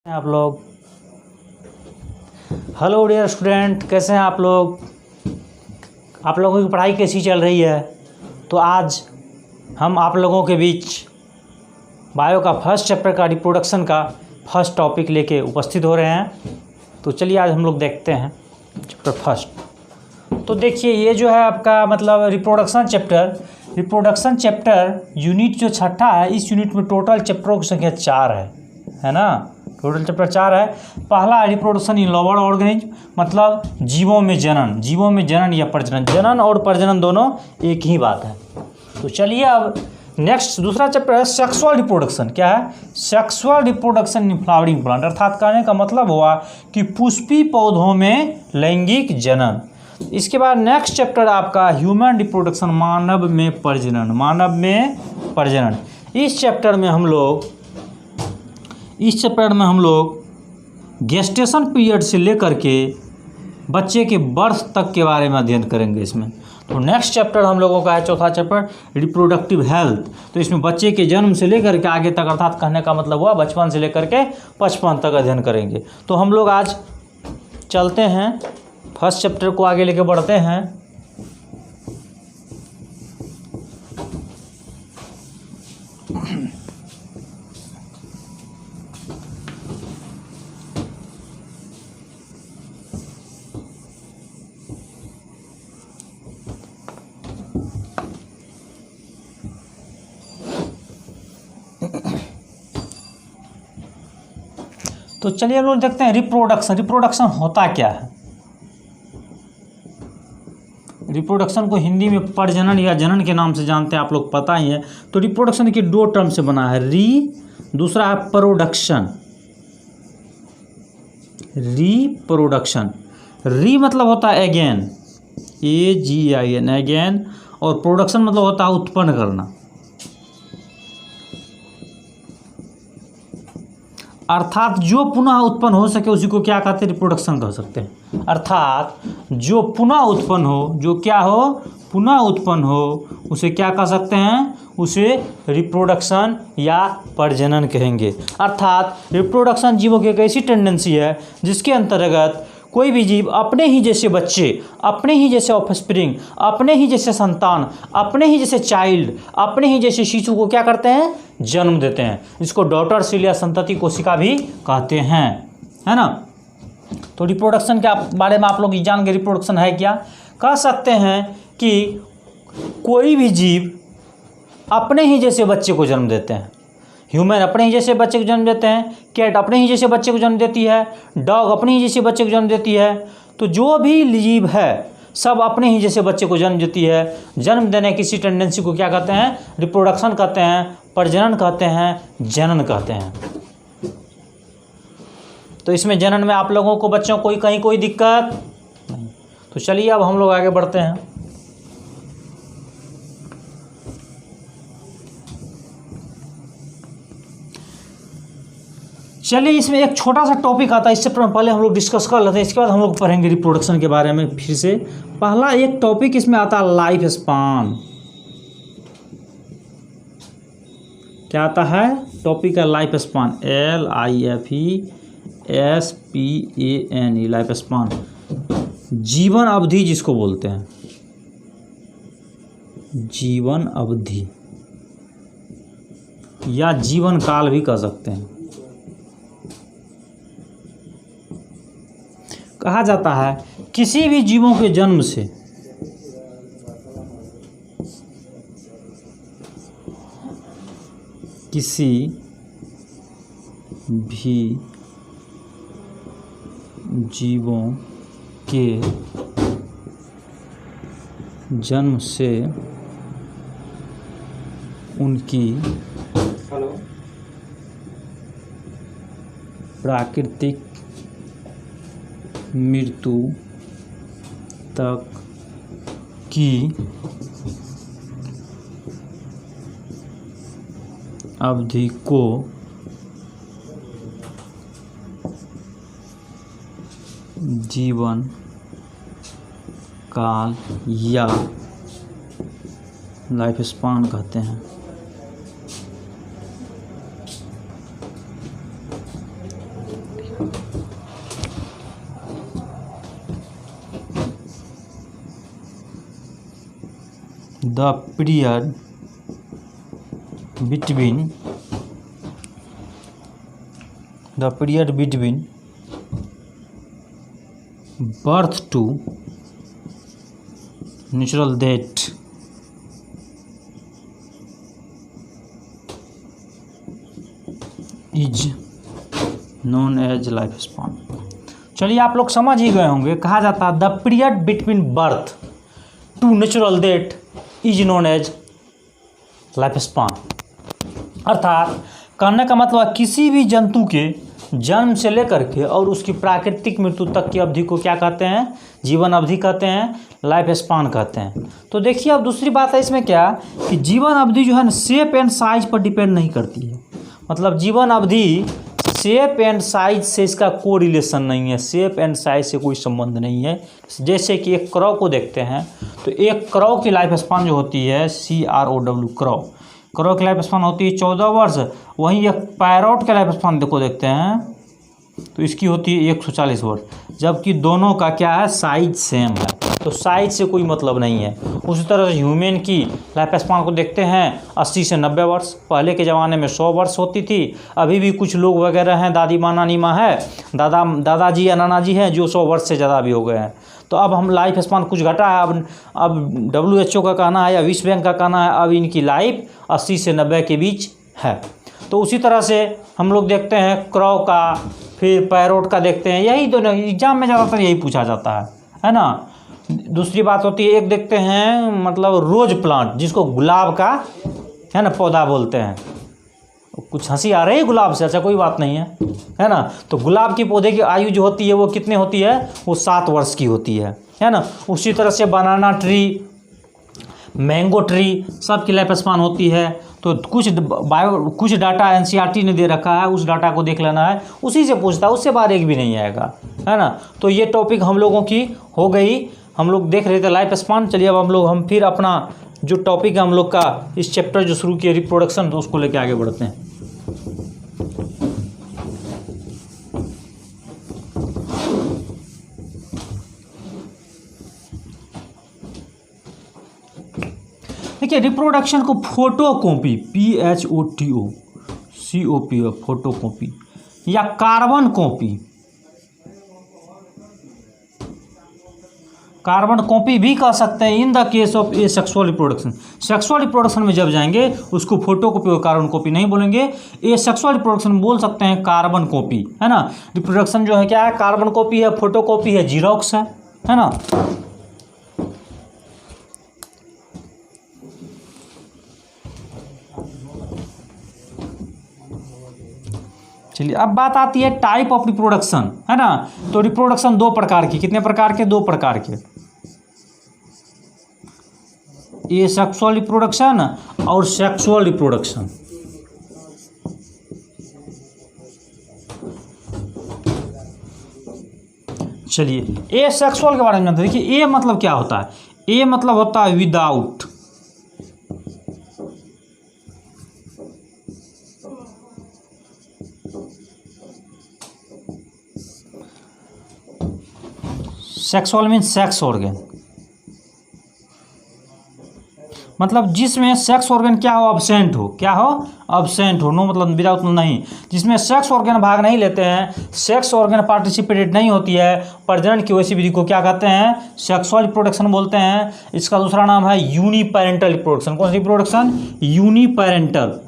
आप लोग hello dear student, कैसे हैं आप लोग। आप लोगों की पढ़ाई कैसी चल रही है। तो आज हम आप लोगों के बीच बायो का फर्स्ट चैप्टर का रिप्रोडक्शन का फर्स्ट टॉपिक लेके उपस्थित हो रहे हैं। तो चलिए आज हम लोग देखते हैं चैप्टर फर्स्ट। तो देखिए ये जो है आपका मतलब रिप्रोडक्शन चैप्टर यूनिट जो छठा है। इस यूनिट में टोटल चैप्टरों की संख्या 4 है ना। टोटल चैप्टर 4 है। पहला रिप्रोडक्शन इन लिविंग ऑर्गेनिज्म, मतलब जीवों में जनन या प्रजनन। जनन और प्रजनन दोनों एक ही बात है। तो चलिए अब नेक्स्ट दूसरा चैप्टर है सेक्सुअल रिप्रोडक्शन। क्या है? Sexual reproduction in flowering plant. अर्थात कहने का मतलब हुआ कि पुष्पी पौधों में लैंगिक जनन। इसके बाद नेक्स्ट चैप्टर आपका ह्यूमन रिप्रोडक्शन, मानव में प्रजनन। इस चैप्टर में हम लोग गेस्टेशन पीरियड से लेकर के बच्चे के बर्थ तक के बारे में अध्ययन करेंगे इसमें। तो नेक्स्ट चैप्टर हम लोगों का है चौथा चैप्टर रिप्रोडक्टिव हेल्थ। तो इसमें बच्चे के जन्म से लेकर के आगे तक, अर्थात कहने का मतलब हुआ बचपन से लेकर के 55 तक अध्ययन करेंगे। तो हम लोग आज चलते हैं, फर्स्ट चैप्टर को आगे लेके बढ़ते हैं। तो चलिए हम लोग देखते हैं रिप्रोडक्शन होता क्या है। रिप्रोडक्शन को हिंदी में प्रजनन या जनन के नाम से जानते हैं, आप लोग पता ही है। तो रिप्रोडक्शन के दो टर्म से बना है, दूसरा है प्रोडक्शन। रिप्रोडक्शन, मतलब होता है अगेन, AGIN अगेन, और प्रोडक्शन मतलब होता है उत्पन्न करना। अर्थात जो पुनः उत्पन्न हो सके उसी को क्या कहते हैं? रिप्रोडक्शन कह सकते हैं। अर्थात जो पुनः उत्पन्न हो, जो क्या हो? पुनः उत्पन्न हो, उसे क्या कह सकते हैं? उसे रिप्रोडक्शन या प्रजनन कहेंगे। अर्थात रिप्रोडक्शन जीवों की एक ऐसी टेंडेंसी है जिसके अंतर्गत कोई भी जीव अपने ही जैसे बच्चे, अपने ही जैसे ऑफस्प्रिंग, अपने ही जैसे संतान, अपने ही जैसे चाइल्ड, अपने ही जैसे शिशु को क्या करते हैं? जन्म देते हैं। इसको डॉटर सेल या संतति कोशिका भी कहते हैं, है ना। तो रिप्रोडक्शन के बारे में आप लोग जान गए। रिप्रोडक्शन है क्या? कह सकते हैं कि कोई भी जीव अपने ही जैसे बच्चे को जन्म देते हैं। ह्यूमन अपने ही जैसे बच्चे को जन्म देते हैं, कैट अपने ही जैसे बच्चे को जन्म देती है, डॉग अपने ही जैसे बच्चे को जन्म देती है। तो जो भी जीव है सब अपने ही जैसे बच्चे को जन्म देती है। जन्म देने की इसी टेंडेंसी को क्या कहते हैं? रिप्रोडक्शन कहते हैं, प्रजनन कहते हैं, जनन कहते हैं। तो इसमें जनन में आप लोगों को बच्चों को कहीं कोई दिक्कत नहीं। तो चलिए अब हम लोग आगे बढ़ते हैं। चलिए इसमें एक छोटा सा टॉपिक आता है, इससे पहले हम लोग डिस्कस कर लेते हैं, इसके बाद हम लोग पढ़ेंगे रिप्रोडक्शन के बारे में फिर से। पहला एक टॉपिक इसमें आता है लाइफ स्पान। क्या आता है? टॉपिक है life span, LIFESPAN, life span, जीवन अवधि जिसको बोलते हैं, जीवन अवधि या जीवन काल भी कह सकते हैं। कहा जाता है किसी भी जीवों के जन्म से किसी भी जीवों के जन्म से उनकी प्राकृतिक मृत्यु तक की अवधि को जीवन काल या लाइफ स्पान कहते हैं। The period between birth to natural death is known as life span. चलिए आप लोग समझ ही गए होंगे, कहा जाता है the period between birth to natural death is known as life span. अर्थात कहने का मतलब किसी भी जंतु के जन्म से लेकर के और उसकी प्राकृतिक मृत्यु तक की अवधि को क्या कहते हैं, जीवन अवधि कहते हैं, लाइफ स्पान कहते हैं। तो देखिए अब दूसरी बात है इसमें क्या कि जीवन अवधि जो है ना शेप एंड साइज पर डिपेंड नहीं करती है। मतलब जीवन अवधि शेप एंड साइज से इसका कोई रिलेशन नहीं है, शेप एंड साइज से कोई संबंध नहीं है। जैसे कि एक क्रॉ को देखते हैं तो एक क्रॉ की लाइफ स्पान जो होती है CROW क्रॉ की लाइफ स्पान होती है 14 वर्ष। वहीं एक पैरोट की लाइफ स्पान को देखते हैं तो इसकी होती है 140 वर्ष, जबकि दोनों का क्या है, साइज सेम है, तो साइज से कोई मतलब नहीं है। उसी तरह से ह्यूमन की लाइफ स्पान को देखते हैं 80 से 90 वर्ष। पहले के ज़माने में 100 वर्ष होती थी। अभी भी कुछ लोग वगैरह हैं, दादी माँ नानी माँ है, दादाजी या नाना जी हैं जो 100 वर्ष से ज़्यादा भी हो गए हैं। तो अब हम लाइफ स्पान कुछ घटा है। अब WHO का कहना है या विश्व बैंक का कहना है अब इनकी लाइफ 80 से 90 के बीच है। तो उसी तरह से हम लोग देखते हैं क्रॉ का, फिर पैरोट का देखते हैं। यही दोनों एग्जाम में ज़्यादातर यही पूछा जाता है ना। दूसरी बात होती है एक देखते हैं मतलब रोज प्लांट, जिसको गुलाब का है ना पौधा बोलते हैं। कुछ हंसी आ रही है गुलाब से, अच्छा कोई बात नहीं है ना। तो गुलाब की पौधे की आयु जो होती है वो कितने होती है, वो 7 वर्ष की होती है ना। उसी तरह से बनाना ट्री, मैंगो ट्री, सब की लाइफ स्पान होती है। तो कुछ डाटा NCERT ने दे रखा है, उस डाटा को देख लेना है, उसी से पूछता है, उससे बाहर एक भी नहीं आएगा, है ना। तो ये टॉपिक हम लोगों की हो गई। हम लोग देख रहे थे लाइफ स्पान। चलिए अब हम फिर अपना जो टॉपिक है हम लोग का इस चैप्टर जो शुरू किया रिप्रोडक्शन, तो उसको लेके आगे बढ़ते हैं। देखिए रिप्रोडक्शन को फोटोकॉपी PHOTOCOPY फोटोकॉपी या कार्बन कॉपी भी कह सकते हैं in the case of A sexual reproduction. Sexual reproduction में जब जाएंगे उसको फोटोकॉपी और कार्बन कॉपी नहीं बोलेंगे, ए सेक्सुअल रिप्रोडक्शन बोल सकते हैं कार्बन कॉपी, है ना। रिप्रोडक्शन जो है क्या है, कार्बन कॉपी है, फोटोकॉपी है, जीरोक्स है ना। चलिए अब बात आती है टाइप ऑफ रिप्रोडक्शन, है ना। तो रिप्रोडक्शन 2 प्रकार की, कितने प्रकार के, 2 प्रकार के, ये सेक्सुअल रिप्रोडक्शन और सेक्सुअल रिप्रोडक्शन। चलिए ए सेक्सुअल के बारे में जानते हैं। देखिए ए मतलब क्या होता है, ए मतलब होता है without, sexual mean sex organ, मतलब जिसमें सेक्स ऑर्गन क्या हो, अब्सेंट हो, क्या हो, अब्सेंट हो। नो मतलब विदाउट नहीं, जिसमें सेक्स ऑर्गन भाग नहीं लेते हैं, सेक्स ऑर्गन पार्टिसिपेटेड नहीं होती है। प्रजनन की वैसी विधि को क्या कहते हैं, सेक्सुअल रिप्रोडक्शन बोलते हैं। इसका दूसरा नाम है यूनिपेरेंटल रिप्रोडक्शन। कौन सी रिप्रोडक्शन, यूनिपेरेंटल।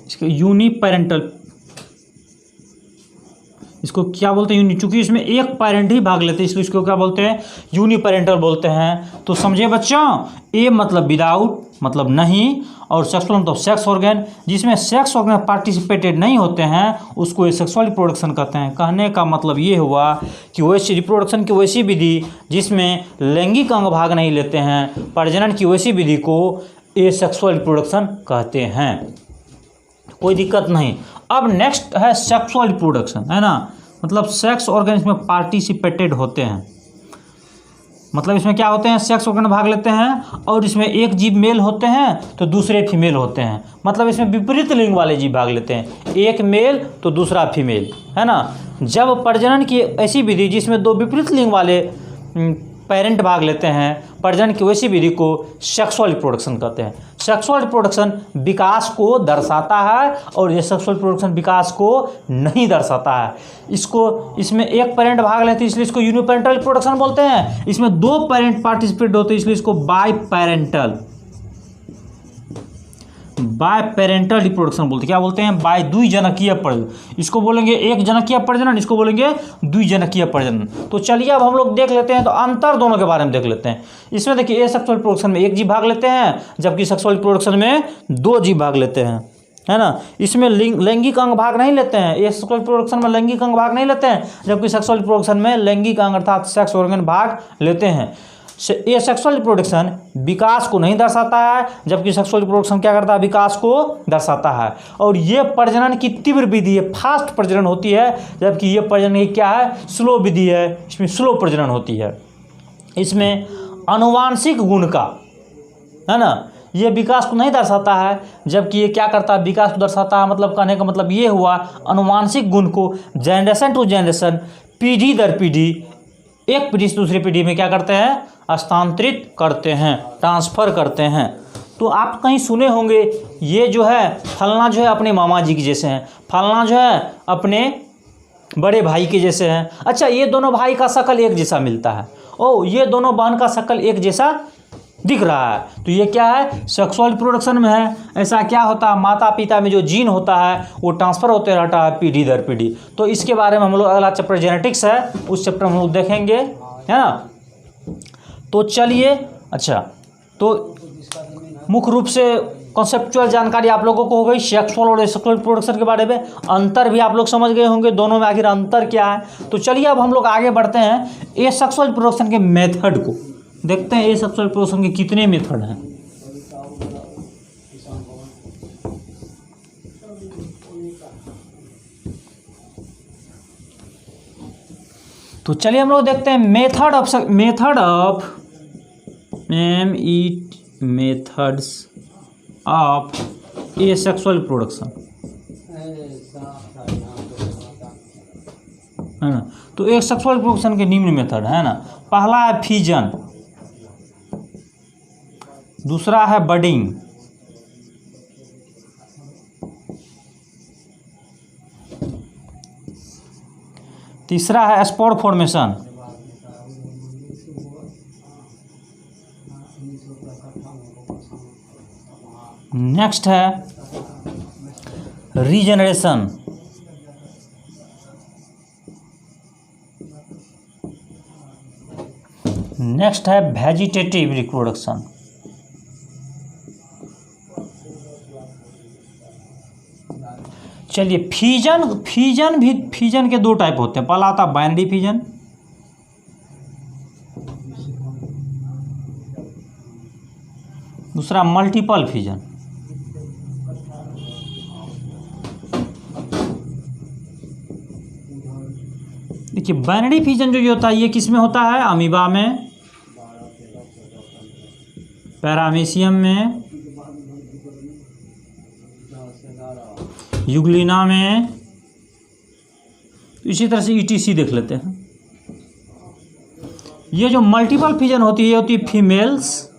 इसका यूनिपेरेंटल, इसको क्या बोलते हैं, चूंकि इसमें एक पेरेंट ही भाग लेते हैं इसलिए इसको क्या बोलते हैं, यूनिपेरेंटल बोलते हैं। तो समझे बच्चों, ए मतलब विदाउट मतलब नहीं, और सेक्सुअल मतलब सेक्स ऑर्गन, जिसमें सेक्स ऑर्गन पार्टिसिपेटेड नहीं होते हैं उसको सेक्सुअल रिप्रोडक्शन कहते हैं। कहने का मतलब ये हुआ कि वैसी रिप्रोडक्शन की वैसी विधि जिसमें लैंगिक अंग भाग नहीं लेते हैं, प्रजनन की वैसी विधि को ए सेक्सुअल रिप्रोडक्शन कहते हैं। कोई दिक्कत नहीं। अब नेक्स्ट है सेक्सुअल रिप्रोडक्शन, है ना, मतलब सेक्स ऑर्गन में पार्टिसिपेटेड होते हैं। मतलब इसमें क्या होते हैं, सेक्स ऑर्गन भाग लेते हैं और इसमें एक जीव मेल होते हैं तो दूसरे फीमेल होते हैं। मतलब इसमें विपरीत लिंग वाले जीव भाग लेते हैं, एक मेल तो दूसरा फीमेल, है ना। जब प्रजनन की ऐसी विधि जिसमें दो विपरीत लिंग वाले पेरेंट भाग लेते हैं, प्रजनन की वैसी विधि को सेक्सुअल रिप्रोडक्शन कहते हैं। सेक्सुअल रिप्रोडक्शन विकास को दर्शाता है और ये सेक्सुअल रिप्रोडक्शन विकास को नहीं दर्शाता है। इसमें एक पेरेंट भाग लेते हैं इसलिए इसको यूनिपेरेंटल रिप्रोडक्शन बोलते हैं। इसमें दो पेरेंट पार्टिसिपेट होते हैं इसलिए इसको बाय पेरेंटल रिप्रोडक्शन बोलते हैं। क्या बोलते हैं, बाय द्विजनकीय प्रजनन। इसको बोलेंगे एक जनकीय प्रजनन, इसको बोलेंगे द्विजनकीय प्रजनन। तो चलिए अब हम लोग देख लेते हैं, तो अंतर दोनों के बारे में देख लेते हैं। इसमें देखिए एसेक्सुअल रिप्रोडक्शन में एक जीव भाग लेते हैं जबकि सेक्सुअल रिप्रोडक्शन में दो जीव भाग लेते हैं, है ना। इसमें लैंगिक अंग भाग नहीं लेते हैं, एसेक्सुअल रिप्रोडक्शन में लैंगिक अंग भाग नहीं लेते हैं जबकि सेक्सुअल रिप्रोडक्शन में लैंगिक अंग अर्थात सेक्स ऑर्गन भाग लेते हैं। ये सेक्सुअल रिप्रोडक्शन विकास को नहीं दर्शाता है जबकि सेक्सुअल रिप्रोडक्शन क्या करता है, विकास को दर्शाता है। और ये प्रजनन की तीव्र विधि है, फास्ट प्रजनन होती है, जबकि ये प्रजनन की क्या है, स्लो विधि है, इसमें स्लो प्रजनन होती है। इसमें आनुवांशिक गुण का, है ना, ये विकास को नहीं दर्शाता है जबकि ये क्या करता है, विकास को दर्शाता है। मतलब कहने का मतलब ये हुआ, आनुवांशिक गुण को जनरेशन टू जनरेशन, पीढ़ी दर पीढ़ी, एक पीढ़ी से दूसरी पीढ़ी में क्या करते हैं, स्थानांतरित करते हैं, ट्रांसफ़र करते हैं। तो आप कहीं सुने होंगे ये जो है फलना जो है अपने मामा जी के जैसे हैं, फलना जो है अपने बड़े भाई के जैसे हैं। अच्छा, ये दोनों भाई का शक्ल एक जैसा मिलता है, ओ ये दोनों बहन का शक्ल एक जैसा दिख रहा है, तो ये क्या है, सेक्सुअल रिप्रोडक्शन में है। ऐसा क्या होता है, माता पिता में जो जीन होता है वो ट्रांसफ़र होते रहता है पीढ़ी दर पीढ़ी। तो इसके बारे में हम लोग अगला चैप्टर जेनेटिक्स है, उस चैप्टर में हम लोग देखेंगे, है ना। तो चलिए, अच्छा, तो मुख्य रूप से कॉन्सेप्चुअल जानकारी आप लोगों को हो गई सेक्सुअल और एसेक्सुअल रिप्रोडक्शन के बारे में। अंतर भी आप लोग समझ गए होंगे दोनों में आखिर अंतर क्या है। तो चलिए अब हम लोग आगे बढ़ते हैं, एसेक्सुअल रिप्रोडक्शन के मेथड को देखते हैं। एसेक्सुअल रिप्रोडक्शन के कितने मेथड हैं। तो चलिए हम लोग देखते हैं मेथड्स ऑफ एसेक्सुअल रिप्रोडक्शन, है ना। तो एसेक्सुअल रिप्रोडक्शन के निम्न मेथड है ना। पहला है फिजन, दूसरा है बडिंग, तीसरा है स्पोर फॉर्मेशन, नेक्स्ट है रीजनरेशन, नेक्स्ट है वेजिटेटिव रिप्रोडक्शन। चलिए फिजन के दो टाइप होते हैं। पहला आता है बाइनरी फिजन, दूसरा मल्टीपल फिजन। देखिए बाइनरी फिजन जो ये होता है ये किस में होता है, अमीबा में, पैरामीशियम में, यूग्लिना में, इसी तरह से ईटीसी देख लेते हैं। ये जो मल्टीपल फिजन होती है ये होती है फीमेल्स,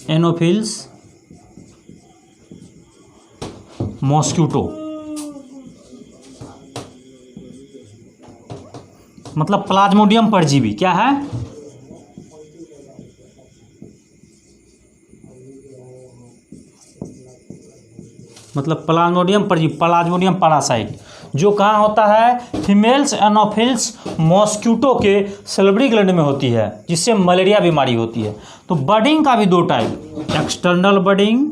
एनोफिल्स, मॉस्क्यूटो, मतलब प्लाज्मोडियम परजीवी क्या है, मतलब प्लाज्मोडियम परजीवी, प्लाज्मोडियम पैरासाइट, जो कहाँ होता है, फीमेल्स एनोफिल्स मॉस्क्यूटो के सल्वरी ग्लैंड में होती है, जिससे मलेरिया बीमारी होती है। तो बडिंग का भी दो type, external budding,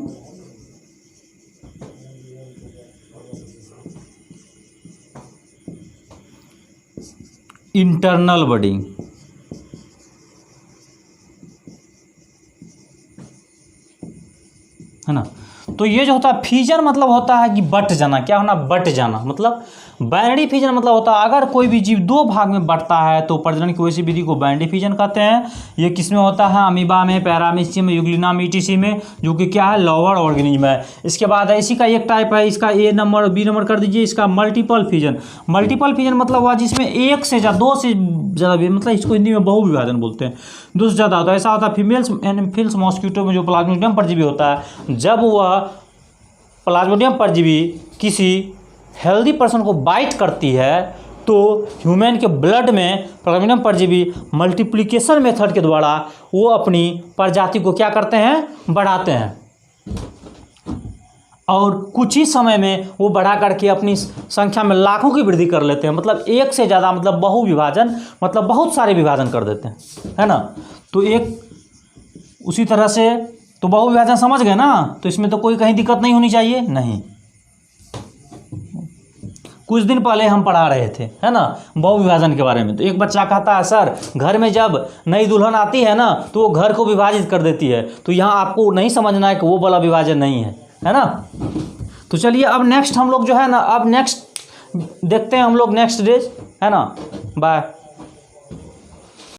internal budding, है ना। तो ये जो होता है फिजन मतलब होता है कि बट जाना, क्या होना, बट जाना। मतलब बाइनरी फिजन मतलब होता है अगर कोई भी जीव दो भाग में बंटता है तो प्रजनन की वैसी विधि को बाइनरी फिजन कहते हैं। ये किसमें होता है, अमीबा में, पैरामीशियम में, यूग्लिना में, ईटीसी में, जो कि क्या है, लोअर ऑर्गेनिज्म है। इसके बाद है इसी का एक टाइप है, इसका ए नंबर बी नंबर कर दीजिए, इसका मल्टीपल फिजन। मल्टीपल फिजन मतलब हुआ जिसमें एक से ज़्यादा, दो से ज़्यादा भी, मतलब इसको हिंदी में बहुविभाजन बोलते हैं, दो से ज़्यादा होता है। ऐसा होता है फीमेल्स एनाफिल्स मॉस्किटो में जो प्लाज्मोडियम परजीवी होता है, जब वह प्लाज्मोडियम परजीवी किसी हेल्दी पर्सन को बाइट करती है तो ह्यूमन के ब्लड में प्लाज्मोडियम परजीवी मल्टीप्लिकेशन मेथड के द्वारा वो अपनी प्रजाति को क्या करते हैं, बढ़ाते हैं, और कुछ ही समय में वो बढ़ा करके अपनी संख्या में लाखों की वृद्धि कर लेते हैं। मतलब एक से ज़्यादा, मतलब बहुविभाजन, मतलब बहुत सारे विभाजन कर देते हैं, है ना। तो एक उसी तरह से तो बहुविभाजन समझ गए ना, तो इसमें तो कोई कहीं दिक्कत नहीं होनी चाहिए, नहीं। कुछ दिन पहले हम पढ़ा रहे थे, है ना, बहुविभाजन के बारे में। तो एक बच्चा कहता है सर घर में जब नई दुल्हन आती है ना तो वो घर को विभाजित कर देती है। तो यहाँ आपको नहीं समझना है कि वो वाला विभाजन नहीं है ना। तो चलिए अब नेक्स्ट हम लोग जो है ना, अब नेक्स्ट देखते हैं हम लोग नेक्स्ट डेज, है ना। बाय।